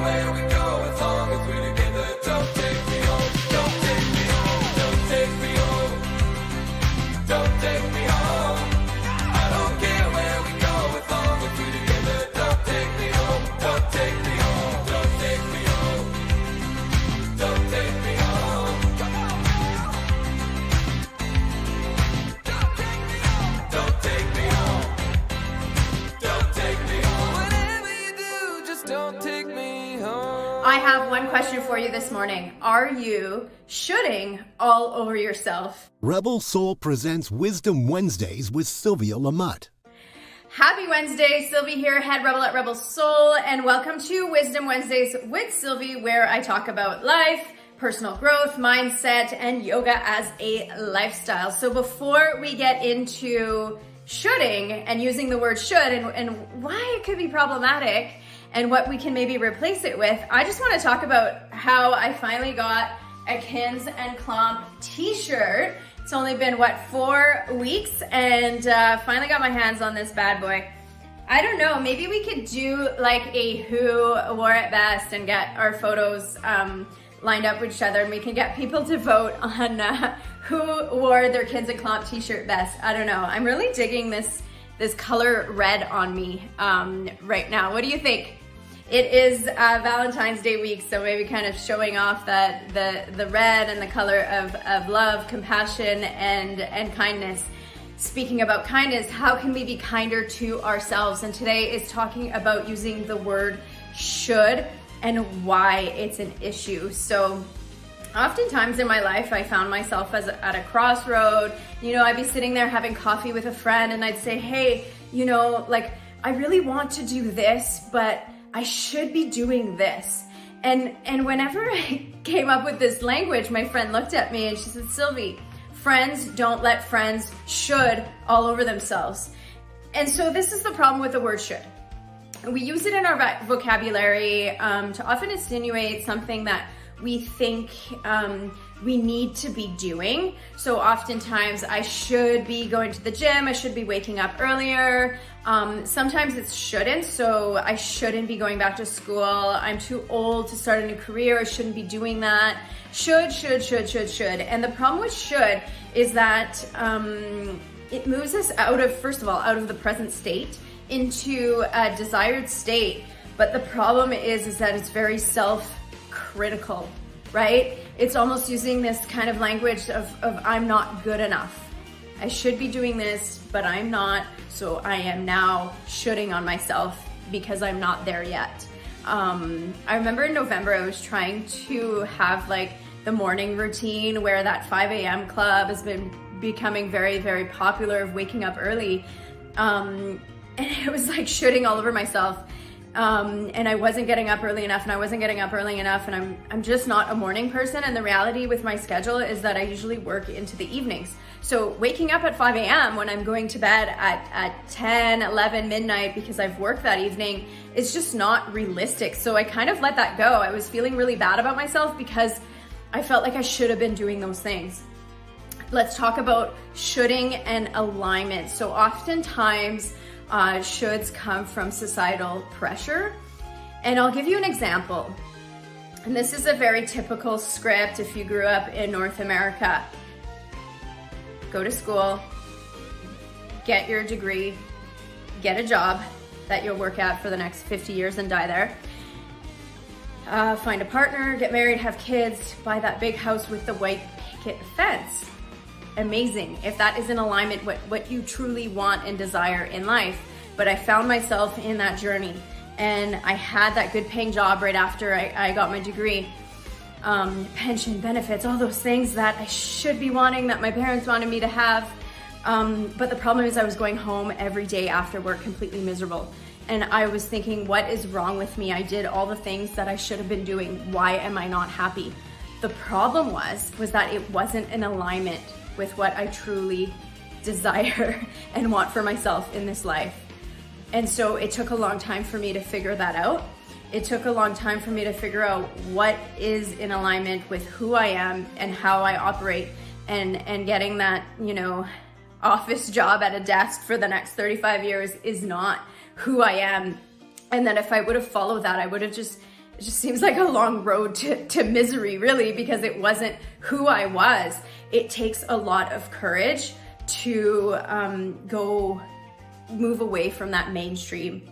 where we go as long as we're together. Don't take me home, don't take me home, don't take me home, don't take me home. I don't care where we go as long as we're together. Don't take me home, don't take me home, don't take me home, don't take me home. Don't take me home, don't take me home. Whatever you do, just don't take me home. I have one question for you this morning. Are you shoulding all over yourself? Rebel Soul presents Wisdom Wednesdays with Sylvie Lamott. Happy Wednesday, Sylvie here, head rebel at Rebel Soul, and welcome to Wisdom Wednesdays with Sylvie, where I talk about life, personal growth, mindset, and yoga as a lifestyle. So before we get into shoulding and using the word should and why it could be problematic and what we can maybe replace it with, I just want to talk about how I finally got a Kins and Klomp t-shirt. It's only been, 4 weeks, and finally got my hands on this bad boy. I don't know, maybe we could do like a who wore it best and get our photos lined up with each other, and we can get people to vote on who wore their Kins and Klomp t-shirt best. I don't know, I'm really digging this color red on me right now. What do you think? It is Valentine's Day week, so maybe kind of showing off that the red and the color of love, compassion, and kindness. Speaking about kindness, how can we be kinder to ourselves? And today is talking about using the word should and why it's an issue. So oftentimes in my life, I found myself at a crossroad. You know, I'd be sitting there having coffee with a friend, and I'd say, hey, you know, like, I really want to do this, but I should be doing this. And whenever I came up with this language, my friend looked at me and she said, Sylvie, friends don't let friends should all over themselves. And so this is the problem with the word should. We use it in our vocabulary to often insinuate something that we think we need to be doing. So oftentimes I should be going to the gym, I should be waking up earlier. Sometimes it's shouldn't, so I shouldn't be going back to school. I'm too old to start a new career, I shouldn't be doing that. Should. And the problem with should is that it moves us out of, first of all, out of the present state into a desired state. But the problem is that it's very self-critical, right? It's almost using this kind of language of I'm not good enough. I should be doing this, but I'm not, so I am now shoulding on myself because I'm not there yet. I remember in November, I was trying to have like the morning routine where that 5 a.m. club has been becoming very, very popular, of waking up early. And it was like shoulding all over myself. And I wasn't getting up early enough, and I'm just not a morning person. And the reality with my schedule is that I usually work into the evenings. So waking up at 5 a.m. when I'm going to bed at 10, 11, midnight because I've worked that evening is just not realistic. So I kind of let that go. I was feeling really bad about myself because I felt like I should have been doing those things. Let's talk about shoulding and alignment. So oftentimes, shoulds come from societal pressure. And I'll give you an example. And this is a very typical script if you grew up in North America. Go to school, get your degree, get a job that you'll work at for the next 50 years and die there. Find a partner, get married, have kids, buy that big house with the white picket fence. Amazing if that is in alignment with what you truly want and desire in life. But I found myself in that journey, and I had that good paying job right after I got my degree. Pension, benefits, all those things that I should be wanting, that my parents wanted me to have. But the problem is I was going home every day after work completely miserable. And I was thinking, what is wrong with me? I did all the things that I should have been doing. Why am I not happy? The problem was that it wasn't in alignment with what I truly desire and want for myself in this life. And so it took a long time for me to figure that out. It took a long time for me to figure out what is in alignment with who I am and how I operate, and getting that, office job at a desk for the next 35 years is not who I am. And that if I would have followed that, I would have just it just seems like a long road to misery, really, because it wasn't who I was. It takes a lot of courage to go move away from that mainstream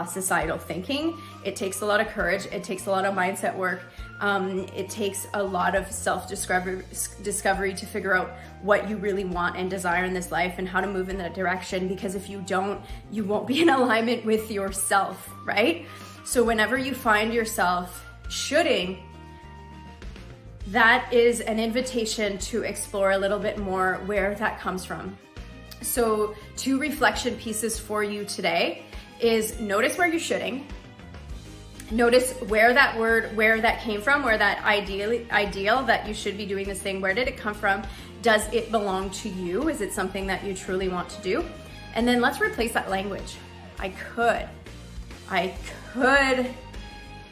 societal thinking. It takes a lot of courage. It takes a lot of mindset work. It takes a lot of self-discovery to figure out what you really want and desire in this life and how to move in that direction, because if you don't, you won't be in alignment with yourself, right? So whenever you find yourself shoulding, that is an invitation to explore a little bit more where that comes from. So 2 reflection pieces for you today is notice where you're shoulding. Notice where that came from, where that ideal that you should be doing this thing, where did it come from? Does it belong to you? Is it something that you truly want to do? And then let's replace that language. I could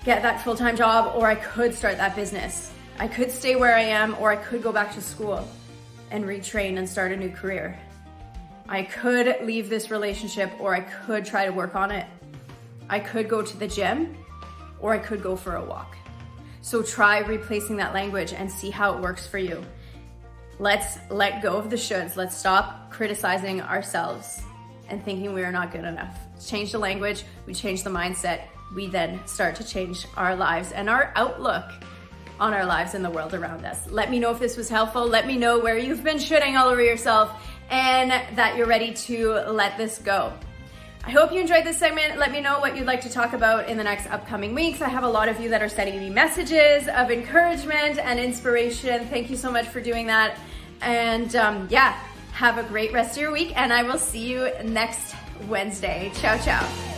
get that full-time job, or I could start that business. I could stay where I am, or I could go back to school and retrain and start a new career. I could leave this relationship, or I could try to work on it. I could go to the gym, or I could go for a walk. So try replacing that language and see how it works for you. Let's let go of the shoulds. Let's stop criticizing ourselves and thinking we are not good enough. Change the language, we change the mindset, we then start to change our lives and our outlook on our lives and the world around us. Let me know if this was helpful. Let me know where you've been shoulding all over yourself and that you're ready to let this go. I hope you enjoyed this segment. Let me know what you'd like to talk about in the next upcoming weeks. I have a lot of you that are sending me messages of encouragement and inspiration. Thank you so much for doing that. And have a great rest of your week, and I will see you next Wednesday. Ciao, ciao.